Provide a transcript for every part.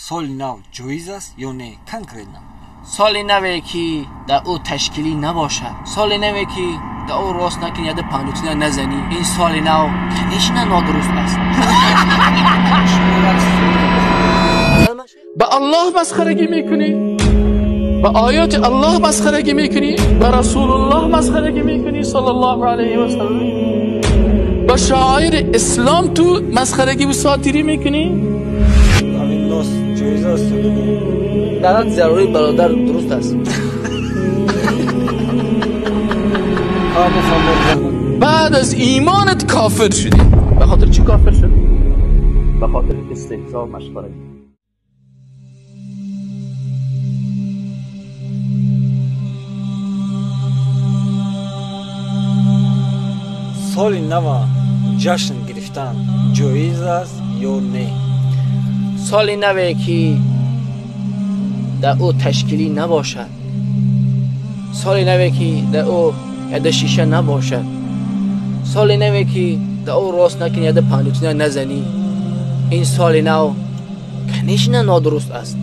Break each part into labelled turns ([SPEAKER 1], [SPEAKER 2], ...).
[SPEAKER 1] سال نو جایز است یا نه؟ کنکرتنا
[SPEAKER 2] سال نوی که در او تشکیلی نباشد، سال نوی که در او راست نکنی یا در پنجوتینا نزنی، این سال نو کنیش نه نادرست است. به الله مسخرگی میکنی، به آیات الله مسخرگی میکنی، به رسول الله مسخرگی میکنی صلی الله علیه و سلم، به شعائر اسلام تو مسخرگی و ساتیری میکنی.
[SPEAKER 1] همین ناس جایز است
[SPEAKER 2] دارد ضروری برادر درست است. بعد از ایمانت کافر شدی. به خاطر چی کافر شدی؟ به خاطر استهزاء و مشخره.
[SPEAKER 1] سال نو جشن گرفتن جایز است یا نه؟
[SPEAKER 2] سال نوی که در او تشکیلی نباشد، سال نوی که در او عده شیشه نباشد، سال نوی که در او راست نکنی عده پنجوتینا نزنی، این سال نو کنیش نه نادرست است.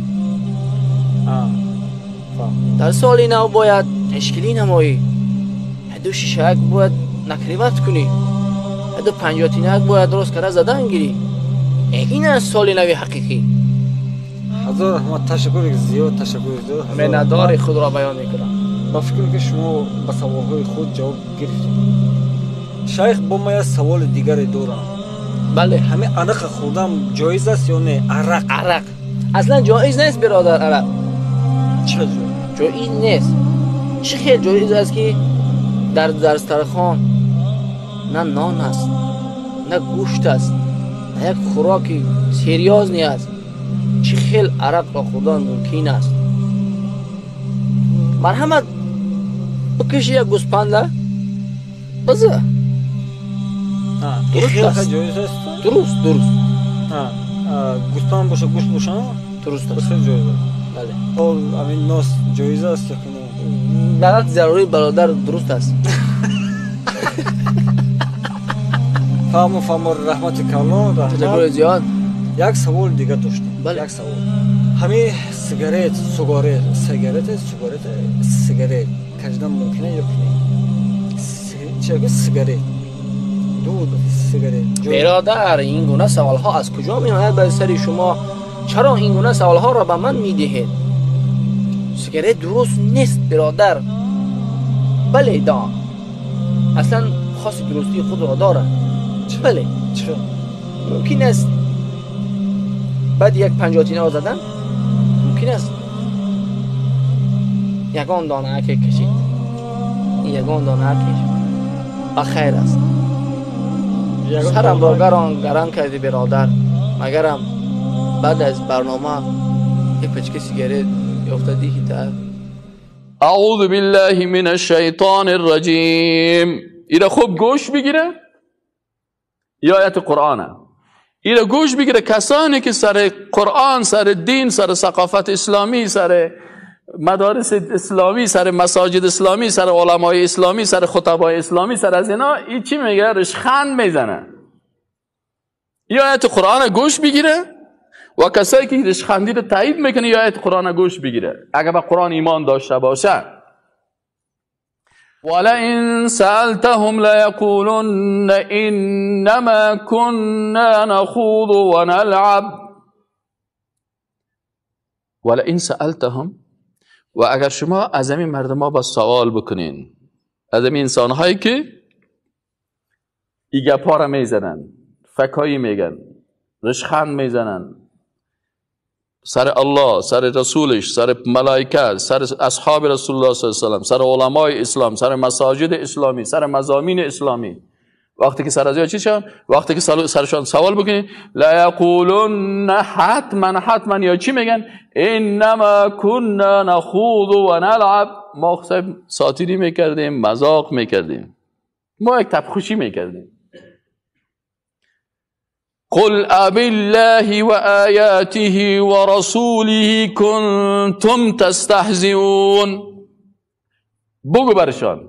[SPEAKER 2] در سال نو باید تشکیلی نمایی، عده شیشه باید نکریبت کنی، عده پنجوتینا باید درست کرده زدن گیری. این است سال نوی حقیقی.
[SPEAKER 1] حضور رحمت تشکر زیاد تشکر زیاد.
[SPEAKER 2] منادار خود را بیان میکنم.
[SPEAKER 1] با فکر که شما به سوالهای خود جواب گرفتید. شیخ با ما یک سوال دیگر دارم.
[SPEAKER 2] بله.
[SPEAKER 1] همه عرق خوردن جایز است یا نه؟
[SPEAKER 2] عرق اصلا جایز نیست برادر. عرق
[SPEAKER 1] چرا
[SPEAKER 2] جایز نیست؟ چه خیلی جایز است که در دسترخوان نه نان است، نه گوشت است، نه یک خوراکی سریاز نیست. چه خیلی عرق را خوردن ممکن است. مرحمت بکشی یک گوسپند بزه.
[SPEAKER 1] درست است. جایز است.
[SPEAKER 2] درست.
[SPEAKER 1] گوسپند باشه گوشت باشه
[SPEAKER 2] درست است.
[SPEAKER 1] جایز است.
[SPEAKER 2] بله.
[SPEAKER 1] اول همین ناس جایز است یا نه؟
[SPEAKER 2] برات ضروری برادر درست است.
[SPEAKER 1] فهم رحمت کلا.
[SPEAKER 2] تشکر زیاد.
[SPEAKER 1] یک سوال دیگه داشتم.
[SPEAKER 2] بله.
[SPEAKER 1] یک سوال. همین سیگارت کشیدن ممکنه یا نه؟ چه سیگارت دود سیگارت
[SPEAKER 2] برادر این گونه سوال ها از کجا می آید بر سر شما؟ چرا این گونه سوال ها را به من می دهید؟ سیگارت درست نیست برادر. بله دا اصلا خاص درستی خود را داره. بله.
[SPEAKER 1] چرا؟
[SPEAKER 2] ممکن است بعد یک پنجوتینا زدن ممکن است یگان دانه که کشید، یگان دانه کش بخیر است. سرم را گران کردی برادر. مگرم بعد از برنامه یک پچکه سیگارت افتادی هیتر. اعوذ بالله من الشیطان الرجیم. ایره خوب گوش بگیره. یا آیت قرآنه. ایره گوش بگیره کسانی که سر قرآن، سر دین، سر ثقافت اسلامی، سر مدارس اسلامی، سر مساجد اسلامی، سر علمای اسلامی، سر خطبای اسلامی، سر از اینا ای چی میگه؟ رشخند میزنه. یا آیت قرآن گوش بگیره و کسایی که رشخندی رو تایید میکنه یا آیت قرآن گوش بگیره اگر به قرآن ایمان داشته باشه. ولئن سألتهم ليقولن إنما كنا نخوض ونلعب. ولئن سألتهم، و اگر شما از این مردم ها با سوال بکنین، از این انسان هایی که ایگه پا میزنن، فکایی میگن، رشخند میزنن سر الله، سر رسولش، سر ملائکه، سر اصحاب رسول الله صلی الله علیه و سر علمای اسلام، سر مساجد اسلامی، سر مضامین اسلامی، وقتی که سر از چی شون، وقتی که سرشان سوال بکنید لا یقولون حتما یا چی میگن؟ انما كنا نخوض و نلعب. ما ساتیری میکردیم، مذاق میکردیم، ما یک تبخوشی میکردیم. قل أبالله وآياته ورسوله كنتم تستهزئون. بگو برشان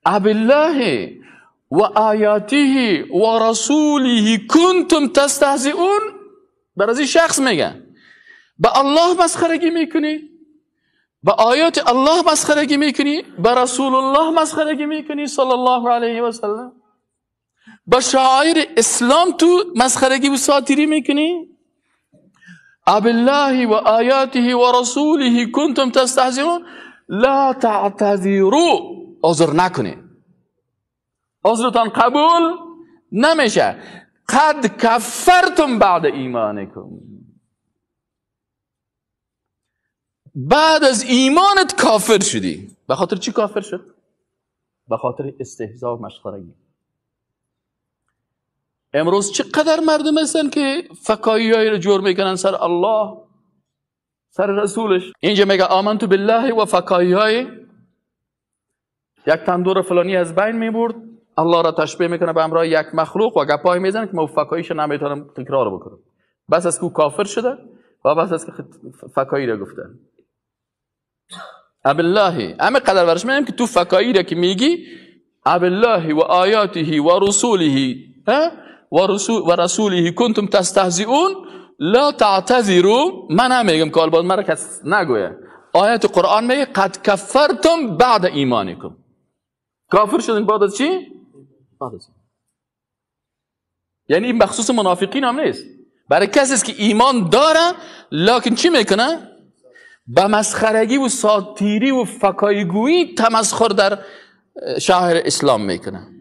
[SPEAKER 2] أبالله وآياته ورسوله كنتم تستهزئون. برای شخص میگن
[SPEAKER 3] به الله مسخرگی میکنی، به آیات الله مسخرگی میکنی، به رسول الله مسخرگی میکنی صلی الله علیه و سلم، به شعائر اسلام تو مسخرگی و ساتیری میکنی. بالله و آیاته و رسوله کنتم تستهزئون لا تعتذروا، عذر نکنی، عذرتان قبول نمیشه. قد کفرتم بعد ایمانکم، بعد از ایمانت کافر شدی. به خاطر چی کافر شد؟ به خاطر استهزاء و مسخرگی. امروز چقدر مردم هستن که فکاهی‌هایی رو جور میکنن سر الله، سر رسولش. اینجا میگه آمنت بالله و فکاهی‌های یک تندور فلانی از بین میبرد، الله را تشبیه میکنه به همراه یک مخلوق و گپای میزنه که ما فکاهیش نمیتونم تکرار بکنم. بس از که کافر شده و بس از که فکاهی را گفته. بالله همه قدر ورش میگم که تو فکاهی را که میگی بالله و آیاته و رسوله و رسوله کنتم تستهزئون لا تعتذروا، من نمیگم که البته مرا کس نگویه. آیت قرآن میگه قد کفرتم بعد ایمانکم، کافر شدین بعد از چی؟ بعد از یعنی این بخصوص منافقین هم نیست، برای کسی است که ایمان داره لکن چی میکنه؟ به مسخرگی و ساتیری و فکاهیگویی تمسخر در شعائر اسلام میکنه.